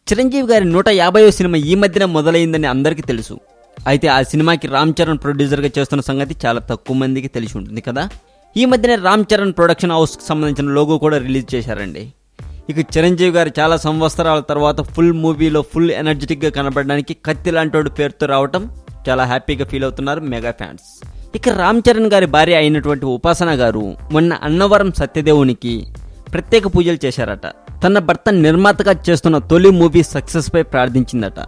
చిరంజీవి గారి 150వ సినిమా ఈ మధ్యన మొదలైందని అందరికీ తెలుసు. అయితే ఆ సినిమాకి రామ్ చరణ్ ప్రొడ్యూసర్గా చేస్తున్న సంగతి చాలా తక్కువ మందికి తెలిసి ఉంటుంది కదా. ఈ మధ్యనే రామ్ చరణ్ ప్రొడక్షన్ హౌస్కి సంబంధించిన లోగో కూడా రిలీజ్ చేశారండి. ఇక చిరంజీవి గారు చాలా సంవత్సరాల తర్వాత ఫుల్ మూవీలో ఫుల్ ఎనర్జెటిక్గా కనబడడానికి కత్తి లాంటి పేరుతో రావటం చాలా హ్యాపీగా ఫీల్ అవుతున్నారు మెగా ఫ్యాన్స్. ఇక రామ్ చరణ్ గారి భార్య అయినటువంటి ఉపాసన గారు మొన్న అన్నవరం సత్యదేవునికి ప్రత్యేక పూజలు చేశారట. తన భర్త నిర్మాతగా చేస్తున్న తొలి మూవీ సక్సెస్పై ప్రార్థించిందట.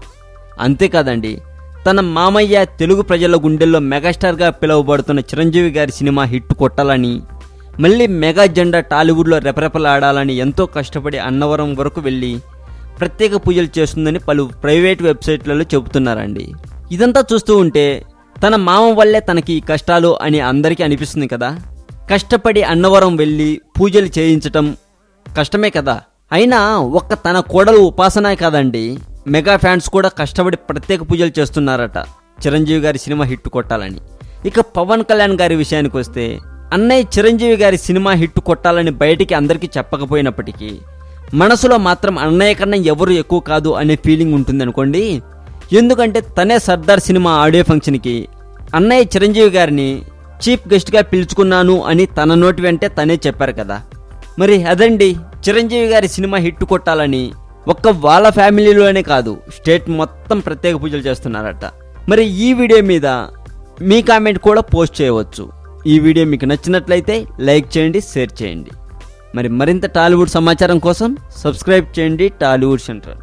అంతేకాదండి, తన మామయ్య తెలుగు ప్రజల గుండెల్లో మెగాస్టార్గా పిలువబడుతున్న చిరంజీవి గారి సినిమా హిట్ కొట్టాలని, మళ్ళీ మెగా జెండా టాలీవుడ్లో రెపరెపలాడాలని ఎంతో కష్టపడి అన్నవరం వరకు వెళ్ళి ప్రత్యేక పూజలు చేస్తుందని పలు ప్రైవేట్ వెబ్సైట్లలో చెబుతున్నారండి. ఇదంతా చూస్తూ ఉంటే తన మామ వల్లే తనకి ఈ కష్టాలు అని అందరికీ అనిపిస్తుంది కదా. కష్టపడి అన్నవరం వెళ్ళి పూజలు చేయించటం కష్టమే కదా. అయినా ఒక్క తన కోడలు ఉపాసనే కాదండి, మెగా ఫ్యాన్స్ కూడా కష్టపడి ప్రత్యేక పూజలు చేస్తున్నారట చిరంజీవి గారి సినిమా హిట్ కొట్టాలని. ఇక పవన్ కళ్యాణ్ గారి విషయానికి వస్తే, అన్నయ్య చిరంజీవి గారి సినిమా హిట్ కొట్టాలని బయటికి అందరికీ చెప్పకపోయినప్పటికీ మనసులో మాత్రం అన్నయ్య కన్నా ఎవరు ఎక్కువ కాదు అనే ఫీలింగ్ ఉంటుందనుకోండి. ఎందుకంటే తనే సర్దార్ సినిమా ఆడియో ఫంక్షన్కి అన్నయ్య చిరంజీవి గారిని చీఫ్ గెస్ట్గా పిలుచుకున్నాను అని తన నోటి వెంటే తనే చెప్పారు కదా. మరి అదండి, చిరంజీవి గారి సినిమా హిట్ కొట్టాలని ఒక్క వాళ్ళ ఫ్యామిలీలోనే కాదు, స్టేట్ మొత్తం ప్రత్యేక పూజలు చేస్తున్నారట. మరి ఈ వీడియో మీద మీ కామెంట్ కూడా పోస్ట్ చేయవచ్చు. ఈ వీడియో మీకు నచ్చినట్లయితే లైక్ చేయండి, షేర్ చేయండి. మరింత టాలీవుడ్ సమాచారం కోసం సబ్స్క్రైబ్ చేయండి టాలీవుడ్ సెంట్రల్.